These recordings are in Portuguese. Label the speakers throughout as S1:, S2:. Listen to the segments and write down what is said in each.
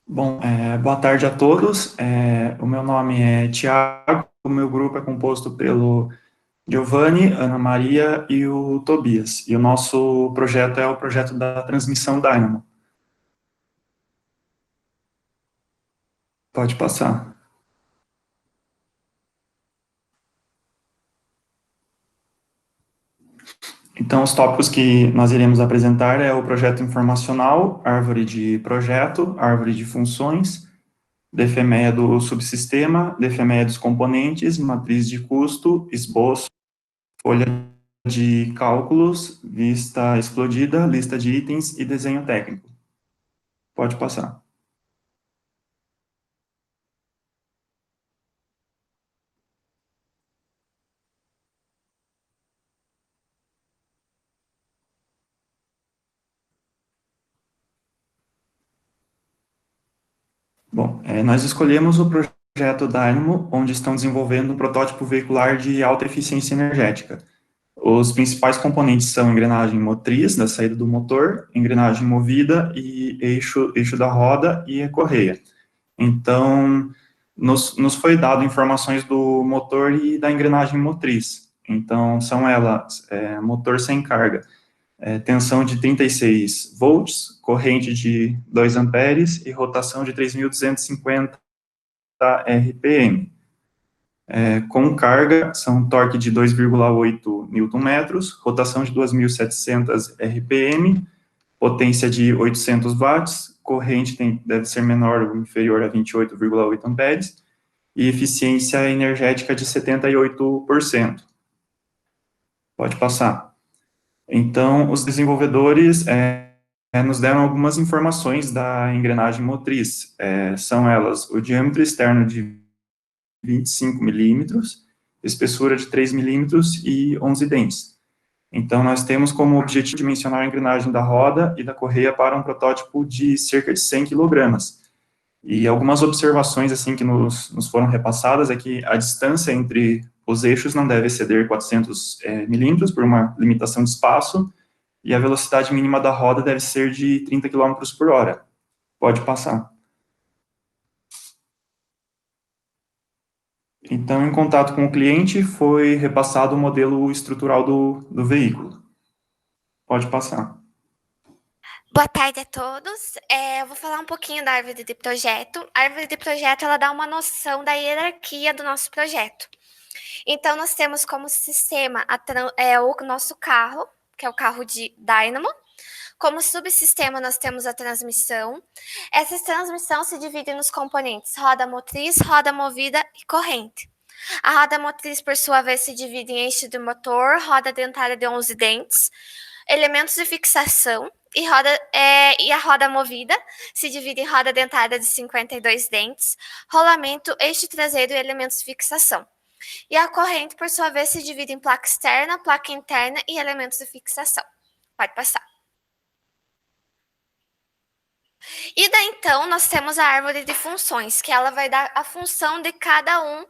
S1: Bom, boa tarde a todos. O meu nome é Tiago, o meu grupo é composto pelo Giovanni, Ana Maria e o Tobias. E o nosso projeto é o projeto da transmissão Dynamo. Pode passar. Então, os tópicos que nós iremos apresentar é o projeto informacional, árvore de projeto, árvore de funções, DFMEA do subsistema, DFMEA dos componentes, matriz de custo, esboço, folha de cálculos, vista explodida, lista de itens e desenho técnico. Pode passar. Bom, nós escolhemos o projeto Dynamo, onde estão desenvolvendo um protótipo veicular de alta eficiência energética. Os principais componentes são engrenagem motriz, da saída do motor, engrenagem movida e eixo da roda e a correia. Então, nos foi dado informações do motor e da engrenagem motriz. Então, são elas, motor sem carga, tensão de 36 volts, corrente de 2 amperes e rotação de 3.250 RPM. Com carga, são torque de 2,8 Nm, rotação de 2.700 RPM, potência de 800 watts, corrente deve ser menor ou inferior a 28,8 amperes, e eficiência energética de 78%. Pode passar. Então, os desenvolvedores nos deram algumas informações da engrenagem motriz. São elas o diâmetro externo de 25 milímetros, espessura de 3 milímetros e 11 dentes. Então, nós temos como objetivo dimensionar a engrenagem da roda e da correia para um protótipo de cerca de 100 quilogramas. E algumas observações assim que nos foram repassadas é que a distância entre os eixos não deve exceder 400 milímetros por uma limitação de espaço, e a velocidade mínima da roda deve ser de 30 km por hora. Pode passar. Então, em contato com o cliente, foi repassado o modelo estrutural do veículo. Pode passar.
S2: Boa tarde a todos. Eu vou falar um pouquinho da árvore de projeto. A árvore de projeto ela dá uma noção da hierarquia do nosso projeto. Então, nós temos como sistema o nosso carro, que é o carro de Dynamo. Como subsistema, nós temos a transmissão. Essa transmissão se divide nos componentes roda motriz, roda movida e corrente. A roda motriz, por sua vez, se divide em eixo do motor, roda dentária de 11 dentes, elementos de fixação e a roda movida se divide em roda dentada de 52 dentes, rolamento, eixo traseiro e elementos de fixação. E a corrente, por sua vez, se divide em placa externa, placa interna e elementos de fixação. Pode passar. E daí, então, nós temos a árvore de funções, que ela vai dar a função de cada um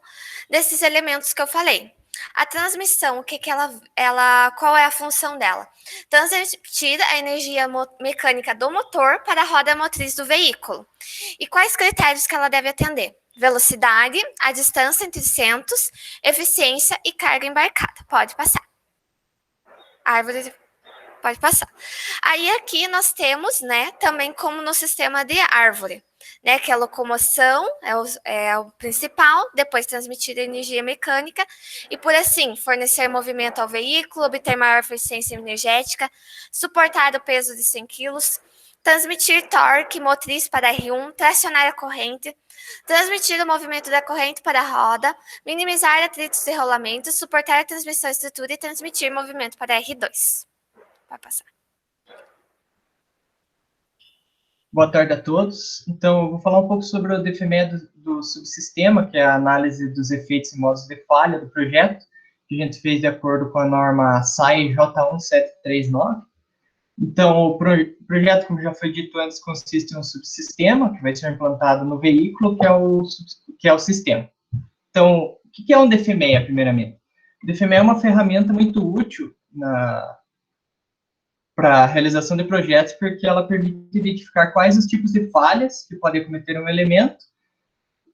S2: desses elementos que eu falei. A transmissão, qual é a função dela? Transmitir a energia mecânica do motor para a roda motriz do veículo. E quais critérios que ela deve atender? Velocidade, a distância entre centros, eficiência e carga embarcada. Pode passar. Árvore de Pode passar. Aí aqui nós temos, né, também como no sistema de árvore, né, que a locomoção é o principal, depois transmitir energia mecânica e por assim fornecer movimento ao veículo, obter maior eficiência energética, suportar o peso de 100 kg, transmitir torque motriz para R1, tracionar a corrente, transmitir o movimento da corrente para a roda, minimizar atritos de rolamento, suportar a transmissão estrutura e transmitir movimento para R2. Vai passar.
S3: Boa tarde a todos. Então, eu vou falar um pouco sobre o DFME do subsistema, que é a análise dos efeitos e modos de falha do projeto, que a gente fez de acordo com a norma SAE J1739. Então, o projeto, como já foi dito antes, consiste em um subsistema que vai ser implantado no veículo, que é o sistema. Então, o que é um DFMEA, primeiramente? O DFMEA é uma ferramenta muito útil para a realização de projetos, porque ela permite identificar quais os tipos de falhas que podem cometer um elemento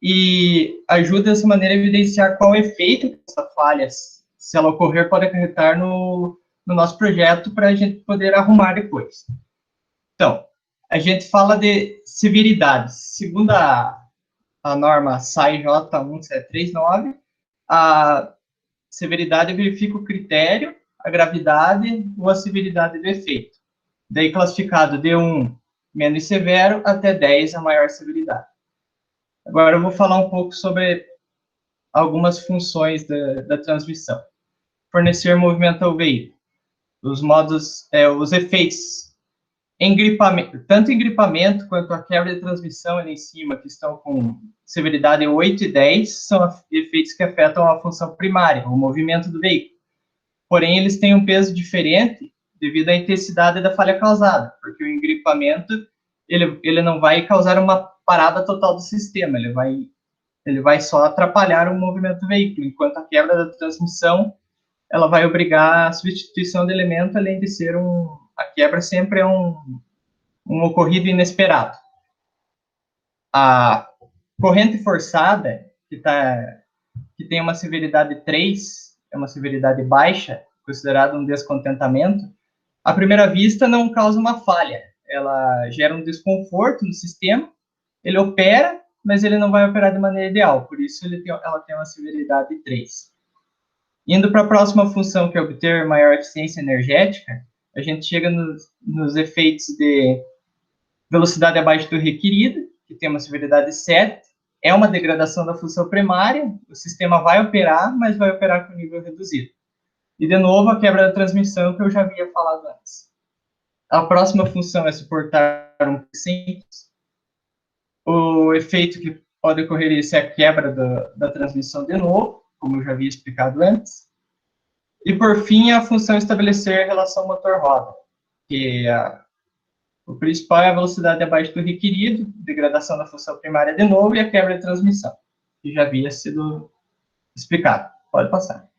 S3: e ajuda dessa maneira a evidenciar qual é o efeito que essa falha, se ela ocorrer, pode acarretar no nosso projeto para a gente poder arrumar depois. Então, a gente fala de severidade. Segundo a norma SAI J1739, a severidade verifica o critério, a gravidade ou a severidade do efeito. Daí classificado de 1 menos severo até 10 a maior severidade. Agora eu vou falar um pouco sobre algumas funções da transmissão. Fornecer movimento ao veículo. Os efeitos tanto engripamento quanto a quebra de transmissão ali em cima, que estão com severidade 8 e 10, são efeitos que afetam a função primária, o movimento do veículo. Porém, eles têm um peso diferente devido à intensidade da falha causada, porque o engripamento ele não vai causar uma parada total do sistema, ele vai só atrapalhar o movimento do veículo, enquanto a quebra da transmissão ela vai obrigar a substituição do elemento, além de ser a quebra sempre é um ocorrido inesperado. A corrente forçada, que tem uma severidade 3, é uma severidade baixa, considerada um descontentamento, à primeira vista não causa uma falha, ela gera um desconforto no sistema, ele opera, mas ele não vai operar de maneira ideal, por isso ela tem uma severidade 3. Indo para a próxima função, que é obter maior eficiência energética, a gente chega nos efeitos de velocidade abaixo do requerido, que tem uma severidade 7, é uma degradação da função primária, o sistema vai operar, mas vai operar com nível reduzido. E, de novo, a quebra da transmissão, que eu já havia falado antes. A próxima função é suportar um simples. O efeito que pode ocorrer isso é a quebra da transmissão de novo, como eu já havia explicado antes. E, por fim, a função estabelecer relação motor-roda, que o principal é a velocidade abaixo do requerido, degradação da função primária de novo, e a quebra de transmissão, que já havia sido explicado. Pode passar.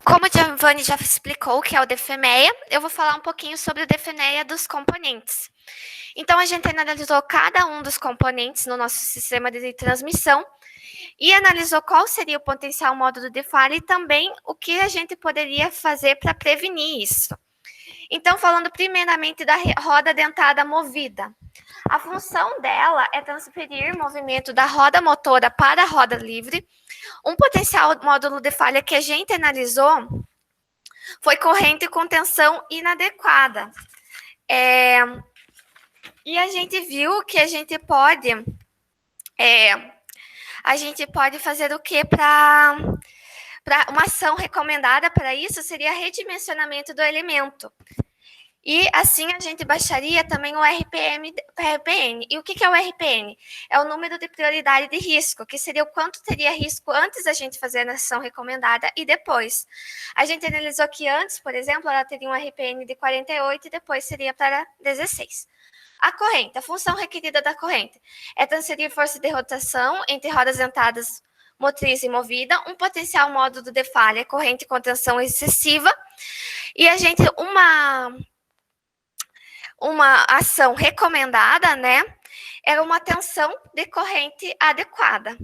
S2: Como o Giovanni já explicou o que é o DFMEA, eu vou falar um pouquinho sobre o DFMEA dos componentes. Então, a gente analisou cada um dos componentes no nosso sistema de transmissão e analisou qual seria o potencial módulo de falha e também o que a gente poderia fazer para prevenir isso. Então, falando primeiramente da roda dentada movida. A função dela é transferir movimento da roda motora para a roda livre. Um potencial módulo de falha que a gente analisou foi corrente com tensão inadequada. E a gente viu que a gente pode fazer o que para uma ação recomendada para isso seria redimensionamento do elemento. E assim a gente baixaria também o RPN. E o que é o RPN? É o número de prioridade de risco, que seria o quanto teria risco antes da gente fazer a ação recomendada e depois. A gente analisou que antes, por exemplo, ela teria um RPN de 48 e depois seria para 16. A corrente, a função requerida da corrente é transferir força de rotação entre rodas dentadas motriz e movida, um potencial módulo de falha, corrente com tensão excessiva, e a gente, uma ação recomendada, né, era uma tensão de corrente adequada.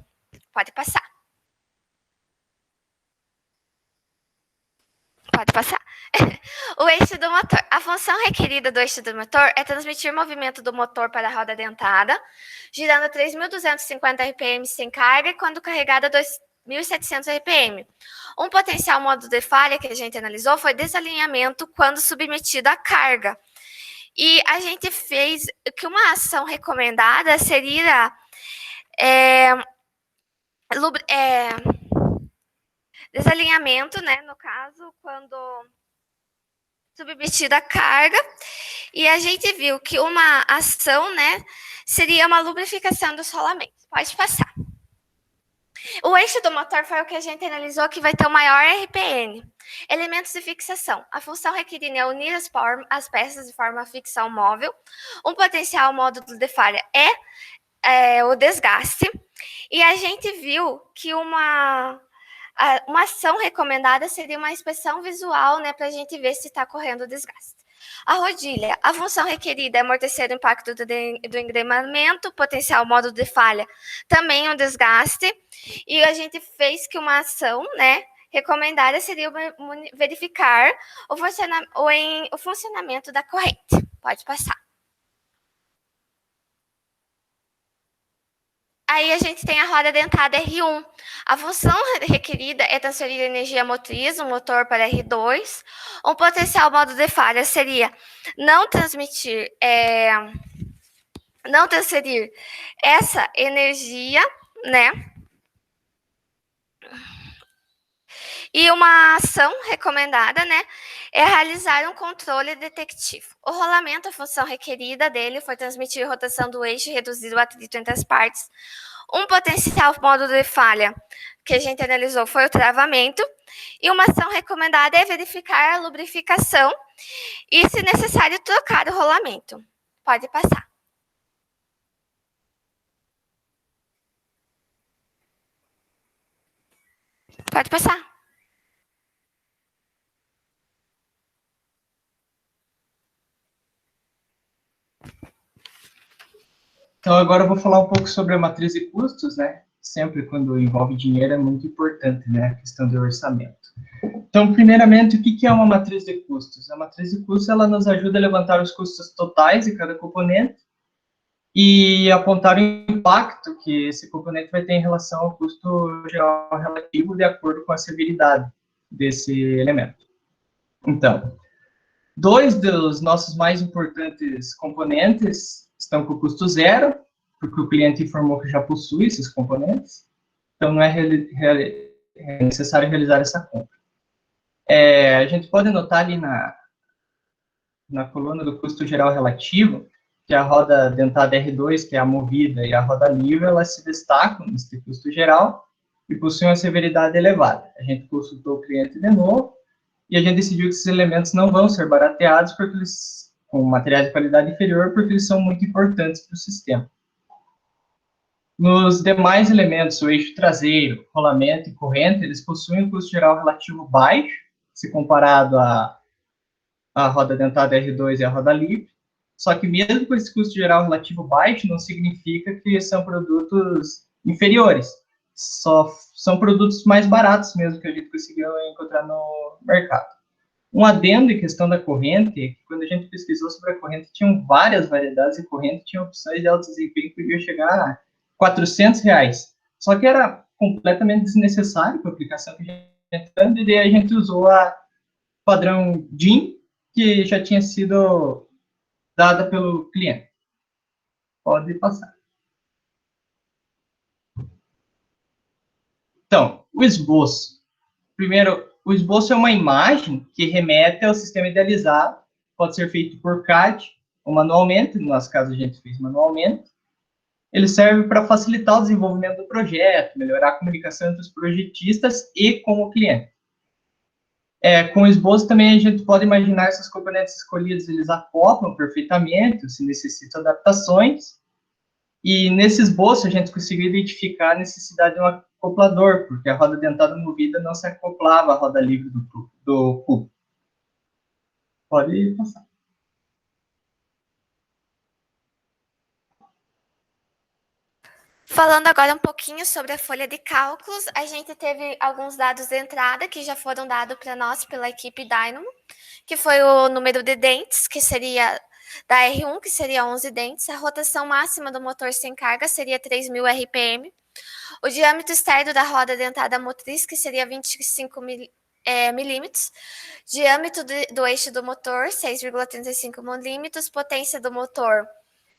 S2: Pode passar. Pode passar. O eixo do motor. A função requerida do eixo do motor é transmitir movimento do motor para a roda dentada, girando 3.250 RPM sem carga e quando carregada 2.700 RPM. Um potencial módulo de falha que a gente analisou foi desalinhamento quando submetido à carga. E a gente fez que uma ação recomendada seria desalinhamento, né, no caso, quando submetida à carga, e a gente viu que uma ação, né, seria uma lubrificação dos rolamentos. Pode passar. O eixo do motor foi o que a gente analisou que vai ter o maior RPN. Elementos de fixação. A função requerida é unir as peças de forma fixa ao móvel. Um potencial módulo de falha é o desgaste. E a gente viu que Uma ação recomendada seria uma inspeção visual, né, para a gente ver se está correndo desgaste. A rodilha, a função requerida é amortecer o impacto do engrenamento, potencial modo de falha, também um desgaste, e a gente fez que uma ação, né, recomendada seria verificar o funcionamento da corrente. Pode passar. Aí a gente tem a roda dentada R1. A função requerida é transferir energia motriz do motor para R2. Um potencial modo de falha seria não transferir essa energia, né? E uma ação recomendada, né, é realizar um controle detectivo. O rolamento, a função requerida dele foi transmitir rotação do eixo e reduzir o atrito entre as partes. Um potencial modo de falha que a gente analisou foi o travamento. E uma ação recomendada é verificar a lubrificação e, se necessário, trocar o rolamento. Pode passar. Pode passar.
S3: Então, agora eu vou falar um pouco sobre a matriz de custos, né? Sempre quando envolve dinheiro é muito importante, né? A questão do orçamento. Então, primeiramente, o que é uma matriz de custos? A matriz de custos, ela nos ajuda a levantar os custos totais de cada componente e apontar o impacto que esse componente vai ter em relação ao custo geral relativo de acordo com a severidade desse elemento. Então, dois dos nossos mais importantes componentes estão com custo zero, porque o cliente informou que já possui esses componentes, então não é necessário realizar essa compra. A gente pode notar ali na coluna do custo geral relativo, que a roda dentada R2, que é a movida, e a roda livre, elas se destacam nesse custo geral e possuem uma severidade elevada. A gente consultou o cliente de novo e a gente decidiu que esses elementos não vão ser barateados porque eles com materiais de qualidade inferior, porque eles são muito importantes para o sistema. Nos demais elementos, o eixo traseiro, rolamento e corrente, eles possuem um custo geral relativo baixo, se comparado à roda dentada R2 e à roda livre, só que mesmo com esse custo geral relativo baixo, não significa que são produtos inferiores, só são produtos mais baratos mesmo que a gente conseguiu encontrar no mercado. Um adendo em questão da corrente, quando a gente pesquisou sobre a corrente, tinham várias variedades de corrente, tinha opções de alto desempenho que podiam chegar a R$400. Só que era completamente desnecessário para a aplicação que a gente tinha, e daí a gente usou a padrão DIN, que já tinha sido dada pelo cliente. Pode passar. Então, o esboço. Primeiro, o esboço é uma imagem que remete ao sistema idealizado, pode ser feito por CAD ou manualmente, no nosso caso a gente fez manualmente. Ele serve para facilitar o desenvolvimento do projeto, melhorar a comunicação entre os projetistas e com o cliente. Com o esboço também a gente pode imaginar se os componentes escolhidos eles acoplam perfeitamente, se necessitam adaptações, e nesse esboço a gente conseguiu identificar a necessidade de um acoplador, porque a roda dentada movida não se acoplava à roda livre do cubo. Pode passar.
S2: Falando agora um pouquinho sobre a folha de cálculos, a gente teve alguns dados de entrada que já foram dados para nós pela equipe Dynamo, que foi o número de dentes, que seria da R1, que seria 11 dentes, a rotação máxima do motor sem carga seria 3.000 RPM, o diâmetro externo da roda dentada motriz, que seria 25 milímetros, diâmetro do eixo do motor, 6,35 milímetros, potência do motor,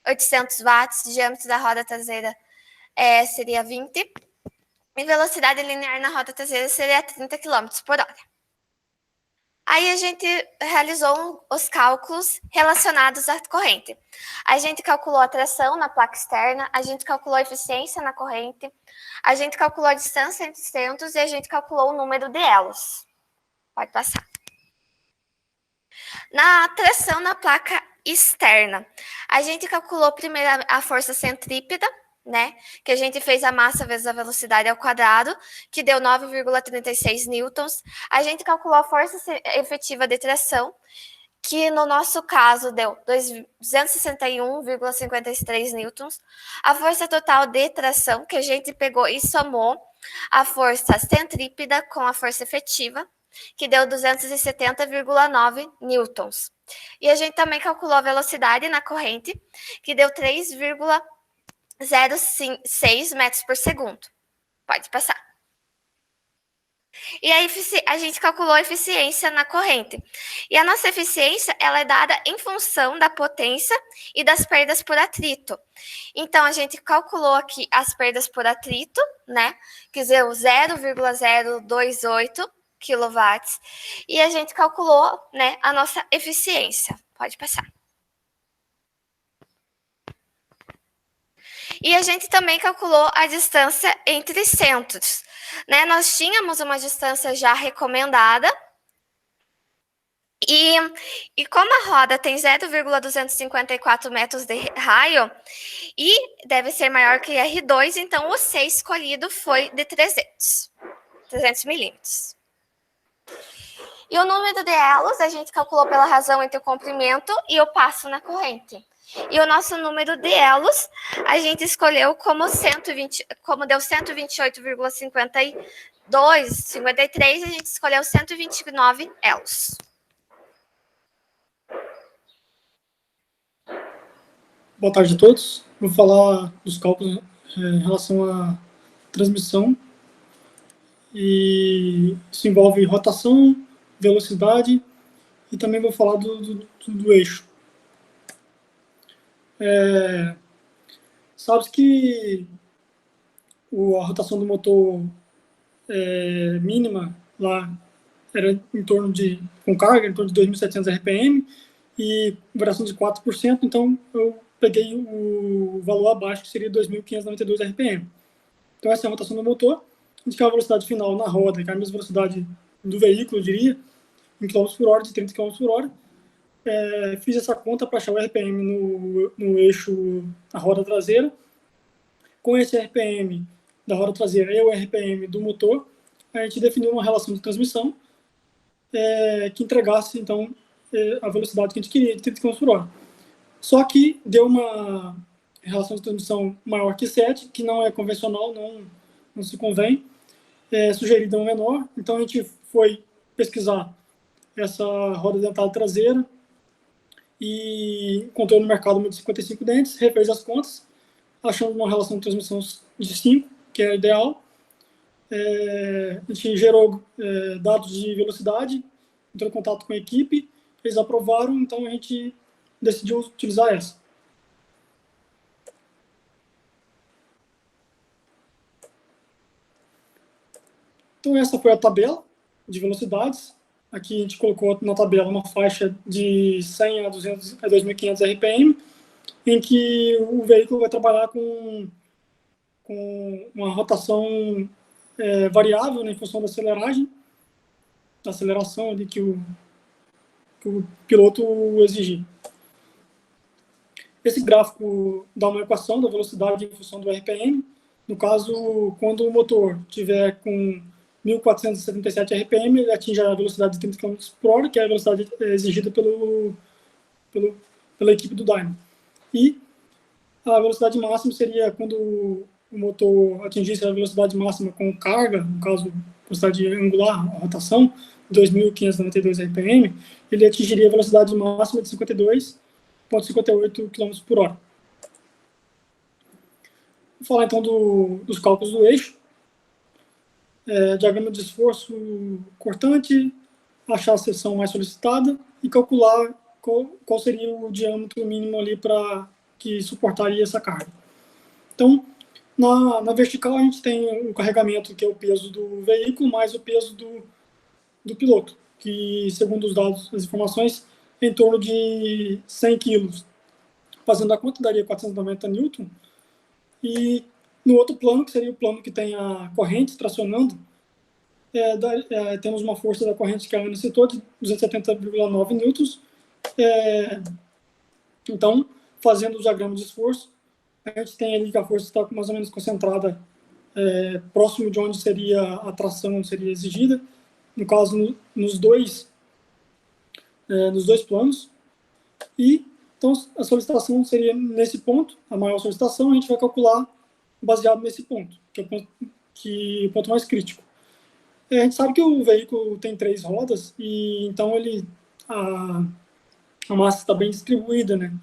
S2: 800 watts, diâmetro da roda traseira seria 20, e velocidade linear na roda traseira seria 30 km por hora. Aí a gente realizou os cálculos relacionados à corrente. A gente calculou a tração na placa externa, a gente calculou a eficiência na corrente, a gente calculou a distância entre centros e a gente calculou o número de elos. Pode passar. Na tração na placa externa, a gente calculou primeiro a força centrípeta, né? Que a gente fez a massa vezes a velocidade ao quadrado, que deu 9,36 newtons. A gente calculou a força efetiva de tração, que no nosso caso deu 261,53 newtons. A força total de tração, que a gente pegou e somou a força centrípeta com a força efetiva, que deu 270,9 newtons. E a gente também calculou a velocidade na corrente, que deu 3,06 metros por segundo. Pode passar. E a gente calculou a eficiência na corrente. E a nossa eficiência, ela é dada em função da potência e das perdas por atrito. Então, a gente calculou aqui as perdas por atrito, né? Que deu 0,028 kW. E a gente calculou, né, a nossa eficiência. Pode passar. E a gente também calculou a distância entre centros, né? Nós tínhamos uma distância já recomendada, e como a roda tem 0,254 metros de raio e deve ser maior que R2, então o C escolhido foi de 300 milímetros. E o número de elos a gente calculou pela razão entre o comprimento e o passo na corrente. E o nosso número de elos, a gente escolheu como 120, como deu 128,53, a gente escolheu 129 elos.
S4: Boa tarde a todos. Vou falar dos cálculos em relação à transmissão. E isso envolve rotação, velocidade e também vou falar do eixo. Sabe-se que a rotação do motor mínima lá era em torno de, com carga, em torno de 2.700 RPM e variação de 4%, então eu peguei o valor abaixo, que seria 2.592 RPM. Então essa é a rotação do motor. A gente quer a velocidade final na roda, que é a mesma velocidade do veículo, eu diria, em km por hora, de 30 km por hora. Fiz essa conta para achar o RPM no eixo da roda traseira. Com esse RPM da roda traseira e o RPM do motor, a gente definiu uma relação de transmissão que entregasse, então, a velocidade que a gente queria, de 30 km por hora. Só que deu uma relação de transmissão maior que 7, que não é convencional, não se convém, sugerida uma menor. Então, a gente foi pesquisar essa roda dentada traseira e encontrou no mercado uma de 55 dentes, refez as contas, achando uma relação de transmissão de 5, que é ideal. A gente gerou dados de velocidade, entrou em contato com a equipe, eles aprovaram, então a gente decidiu utilizar essa. Então essa foi a tabela de velocidades. Aqui a gente colocou na tabela uma faixa de 100 a 2.500 RPM, em que o veículo vai trabalhar com uma rotação variável, né, em função da aceleração ali que o piloto exigir. Esse gráfico dá uma equação da velocidade em função do RPM. No caso, quando o motor estiver com 1.477 RPM, ele atinge a velocidade de 30 km por hora, que é a velocidade exigida pela equipe do Dyno. E a velocidade máxima seria quando o motor atingisse a velocidade máxima com carga, no caso, velocidade angular, a rotação, 2.592 RPM, ele atingiria a velocidade máxima de 52,58 km por hora. Vou falar então dos cálculos do eixo. Diagrama de esforço cortante, achar a seção mais solicitada e calcular qual seria o diâmetro mínimo ali que suportaria essa carga. Então, na vertical a gente tem o carregamento, que é o peso do veículo, mais o peso do piloto, que, segundo os dados, as informações, é em torno de 100 kg. Fazendo a conta, daria 490 Newton. E no outro plano, que seria o plano que tem a corrente tracionando, temos uma força da corrente que a Ana citou, de 270,9 newtons. Então, fazendo o diagrama de esforço, A gente tem ali que a força está mais ou menos concentrada próximo de onde seria a tração seria exigida, no caso, nos dois planos. E, então, a solicitação seria nesse ponto, a maior solicitação, a gente vai calcular baseado nesse ponto, que é o ponto mais crítico. A gente sabe que o veículo tem 3 rodas, e então a massa está bem distribuída, né?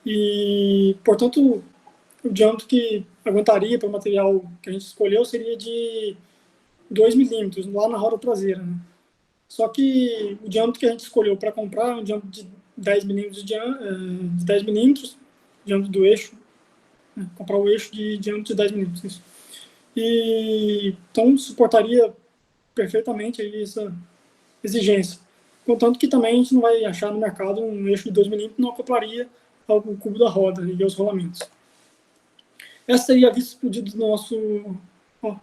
S4: E, portanto, o diâmetro que aguentaria para o material que a gente escolheu seria de 2 milímetros, lá na roda traseira, né? Só que o diâmetro que a gente escolheu para comprar é um diâmetro de 10 milímetros, diâmetro do eixo, né? Comprar o eixo de diâmetro de 10 milímetros, isso. E, então, suportaria perfeitamente aí essa exigência. Contanto que também a gente não vai achar no mercado um eixo de 2 milímetros que não acoplaria ao cubo da roda e aos rolamentos. Essa seria a vista explodida do nosso...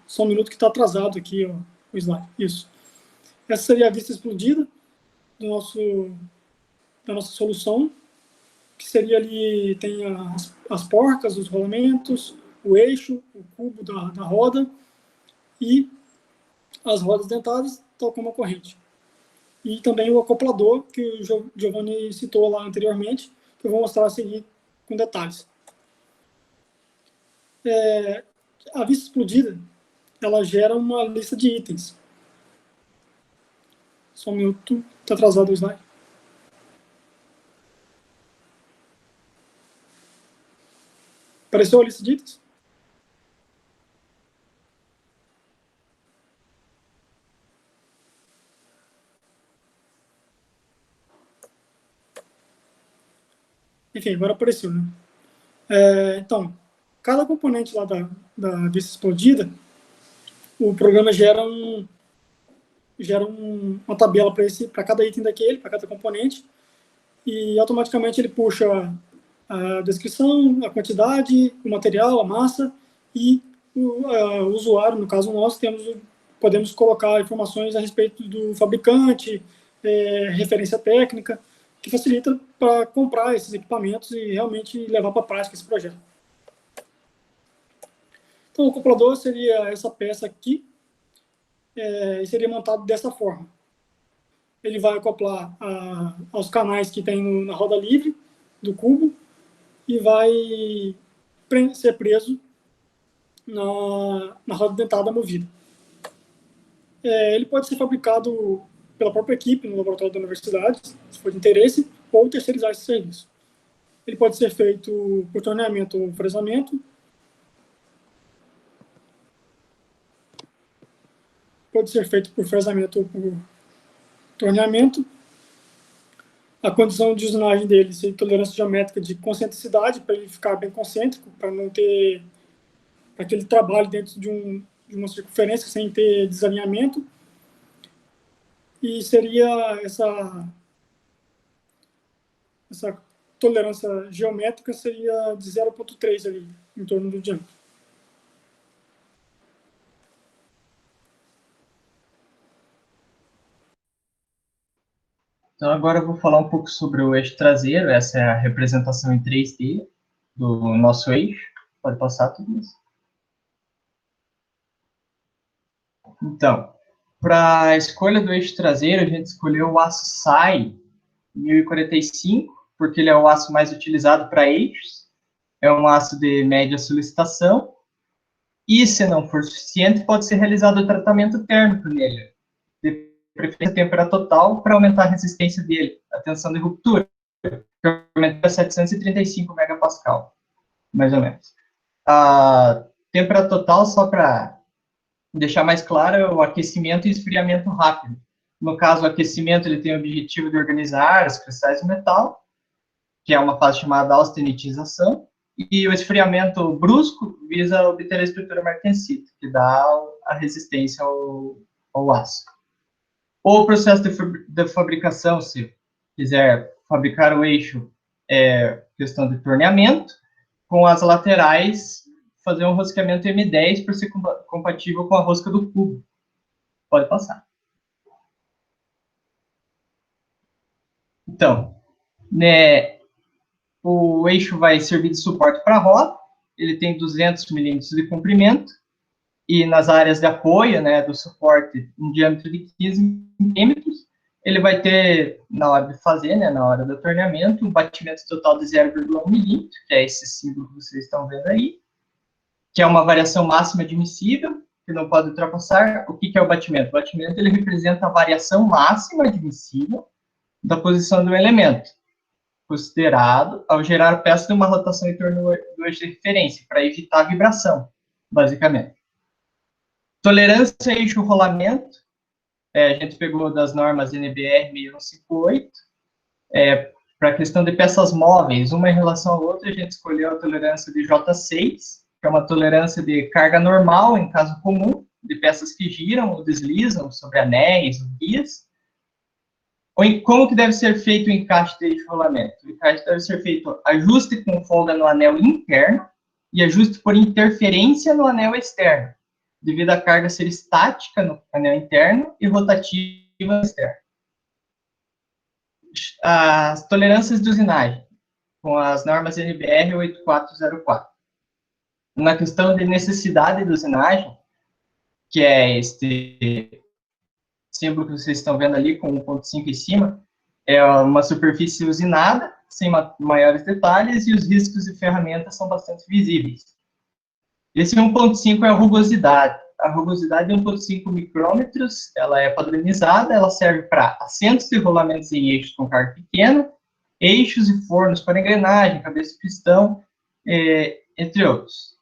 S4: só um minuto que está atrasado aqui, o slide. Isso. Essa seria a vista explodida da nossa solução, que seria ali, tem as porcas, os rolamentos, o eixo, o cubo da roda e as rodas dentadas, tal como a corrente. E também o acoplador, que o Giovanni citou lá anteriormente, que eu vou mostrar a seguir com detalhes. A vista explodida, ela gera uma lista de itens. Só um minuto, está atrasado o slide. Apareceu a lista de itens? Enfim, agora apareceu, né? Então, cada componente lá da vista explodida, o programa gera uma tabela para cada item daquele, para cada componente, e automaticamente ele puxa a descrição, a quantidade, o material, a massa, e o usuário, no caso nosso, podemos colocar informações a respeito do fabricante, referência técnica, que facilita para comprar esses equipamentos e realmente levar para a prática esse projeto. Então, o acoplador seria essa peça aqui, e seria montado dessa forma. Ele vai acoplar aos canais que tem na roda livre do cubo e vai ser preso na roda dentada movida. Ele pode ser fabricado pela própria equipe no laboratório da universidade, se for de interesse, ou terceirizar esse serviço. Ele pode ser feito por torneamento ou fresamento, pode ser feito por fresamento ou por torneamento. A condição de usinagem dele seria tolerância geométrica de concentricidade, para ele ficar bem concêntrico, para não ter aquele trabalho dentro de uma circunferência sem ter desalinhamento. E seria essa tolerância geométrica seria de 0,3 ali, em torno do diâmetro.
S3: Então, agora eu vou falar um pouco sobre o eixo traseiro. Essa é a representação em 3D do nosso eixo. Pode passar tudo isso. Então, para a escolha do eixo traseiro, a gente escolheu o aço SAI 1045, porque ele é o aço mais utilizado para eixos. É um aço de média solicitação. E, se não for suficiente, pode ser realizado o tratamento térmico nele, de preferência temperatura total, para aumentar a resistência dele, a tensão de ruptura, que aumenta a 735 megapascal, mais ou menos. A temperatura total, só para deixar mais claro, é o aquecimento e esfriamento rápido. No caso, o aquecimento ele tem o objetivo de organizar os cristais de metal, que é uma fase chamada austenitização, e o esfriamento brusco visa obter a estrutura martensita, que dá a resistência ao aço. O processo de fabricação, se quiser fabricar o eixo, é questão de torneamento, com as laterais, fazer um rosqueamento M10 para ser compatível com a rosca do cubo. Pode passar. Então, né, o eixo vai servir de suporte para a roda, ele tem 200 milímetros de comprimento, e nas áreas de apoio, né, do suporte, um diâmetro de 15 milímetros. Ele vai ter, na hora de fazer, né, na hora do atorneamento, um batimento total de 0,1 milímetro, que é esse símbolo que vocês estão vendo aí, que é uma variação máxima admissível, que não pode ultrapassar. O que é o batimento? O batimento, ele representa a variação máxima admissível da posição do elemento, considerado ao gerar a peça de uma rotação em torno do eixo de referência, para evitar a vibração, basicamente. Tolerância a eixo rolamento, a gente pegou das normas NBR 6158, para a questão de peças móveis, uma em relação à outra, a gente escolheu a tolerância de J6, que é uma tolerância de carga normal, em caso comum, de peças que giram ou deslizam sobre anéis ou guias. Como que deve ser feito o encaixe de eixo rolamento? O encaixe deve ser feito ajuste com folga no anel interno e ajuste por interferência no anel externo, devido à carga ser estática no anel interno e rotativa no externo. As tolerâncias de usinagem, com as normas NBR 8404. Na questão de necessidade de usinagem, que é este símbolo que vocês estão vendo ali, com 1.5 em cima, é uma superfície usinada, sem maiores detalhes, e os riscos de ferramentas são bastante visíveis. Esse 1.5 é a rugosidade. A rugosidade é 1.5 micrômetros, ela é padronizada, ela serve para assentos e rolamentos em eixos com carga pequena, eixos e fornos para engrenagem, cabeça de pistão, entre outros.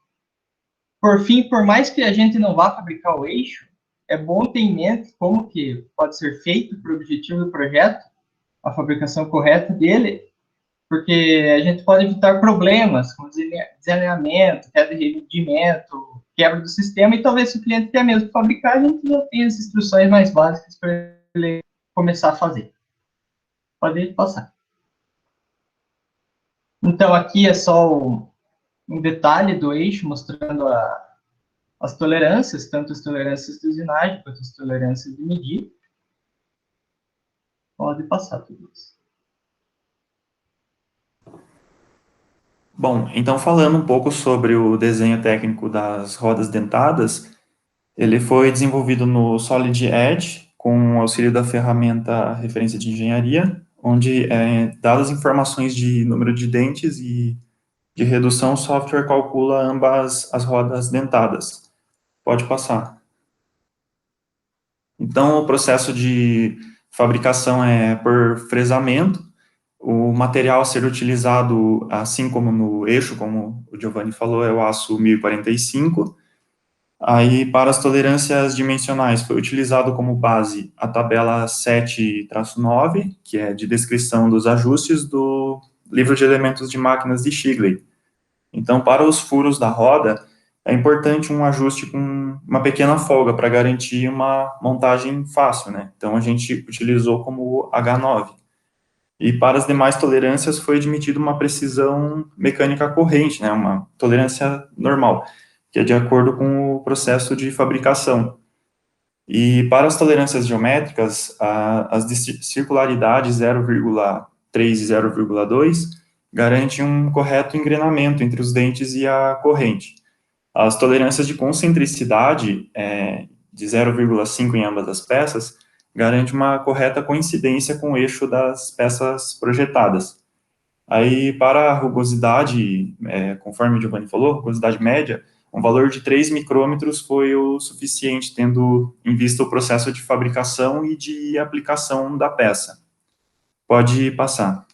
S3: Por fim, por mais que a gente não vá fabricar o eixo, é bom ter em mente como que pode ser feito para o objetivo do projeto, a fabricação correta dele, porque a gente pode evitar problemas como desalinhamento, queda de rendimento, quebra do sistema, e talvez se o cliente quer mesmo fabricar, a gente já tem as instruções mais básicas para ele começar a fazer. Pode passar. Então, aqui é só um detalhe do eixo, mostrando as tolerâncias, tanto as tolerâncias de usinagem, quanto as tolerâncias de medida. Pode passar tudo isso.
S1: Bom, então falando um pouco sobre o desenho técnico das rodas dentadas, ele foi desenvolvido no Solid Edge, com o auxílio da ferramenta referência de engenharia, onde, dadas as informações de número de dentes e de redução, o software calcula ambas as rodas dentadas. Pode passar. Então, o processo de fabricação é por fresamento. O material a ser utilizado, assim como no eixo, como o Giovanni falou, é o aço 1045. Aí, para as tolerâncias dimensionais, foi utilizado como base a tabela 7-9, que é de descrição dos ajustes do livro de elementos de máquinas de Shigley. Então, para os furos da roda, é importante um ajuste com uma pequena folga para garantir uma montagem fácil, né? Então, a gente utilizou como H9. E para as demais tolerâncias foi admitida uma precisão mecânica corrente, né? Uma tolerância normal, que é de acordo com o processo de fabricação. E para as tolerâncias geométricas, as de circularidade 0,3 e 0,2 garante um correto engrenamento entre os dentes e a corrente. As tolerâncias de concentricidade, de 0,5 em ambas as peças, garante uma correta coincidência com o eixo das peças projetadas. Aí, para a rugosidade, conforme o Giovanni falou, rugosidade média, um valor de 3 micrômetros foi o suficiente, tendo em vista o processo de fabricação e de aplicação da peça. Pode passar.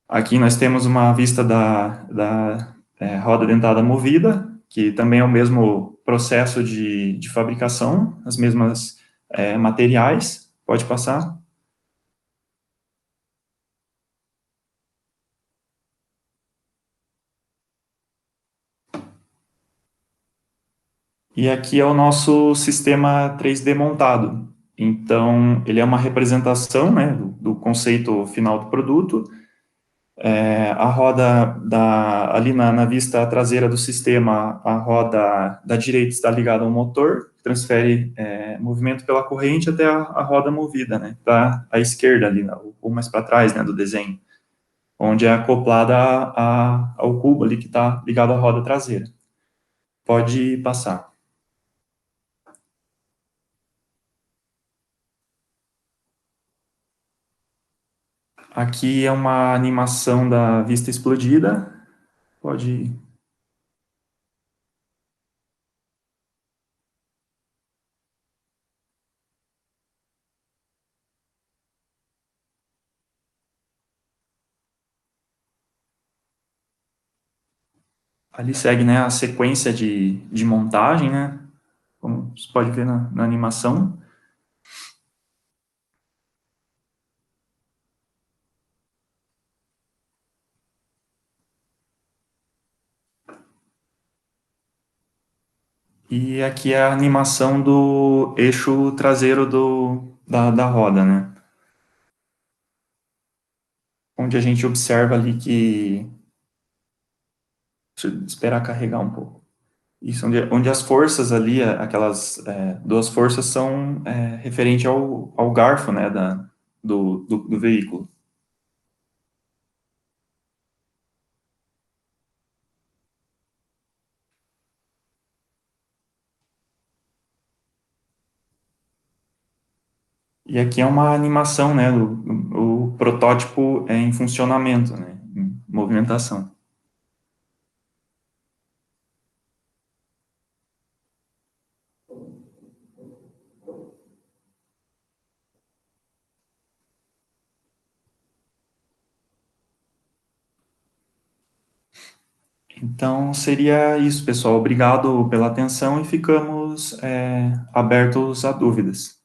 S1: Aqui nós temos uma vista da roda dentada movida, que também é o mesmo processo de fabricação, as mesmas materiais. Pode passar. E aqui é o nosso sistema 3D montado. Então, ele é uma representação, né, do conceito final do produto. A roda, ali na vista traseira do sistema, a roda da direita está ligada ao motor, que transfere movimento pela corrente até a roda movida, né, está à esquerda ali, ou mais para trás, né, do desenho. onde é acoplada ao cubo ali que está ligado à roda traseira. Pode passar. Aqui é uma animação da vista explodida. Pode. Ali segue, né, a sequência de montagem, né? Como você pode ver na animação. E aqui é a animação do eixo traseiro da roda, né? Onde a gente observa ali que... Deixa eu esperar carregar um pouco. Isso, onde as forças ali, aquelas duas forças são referente ao garfo, né, do veículo. E aqui é uma animação, né, o protótipo é em funcionamento, né, em movimentação. Então, seria isso, pessoal. Obrigado pela atenção e ficamos abertos a dúvidas.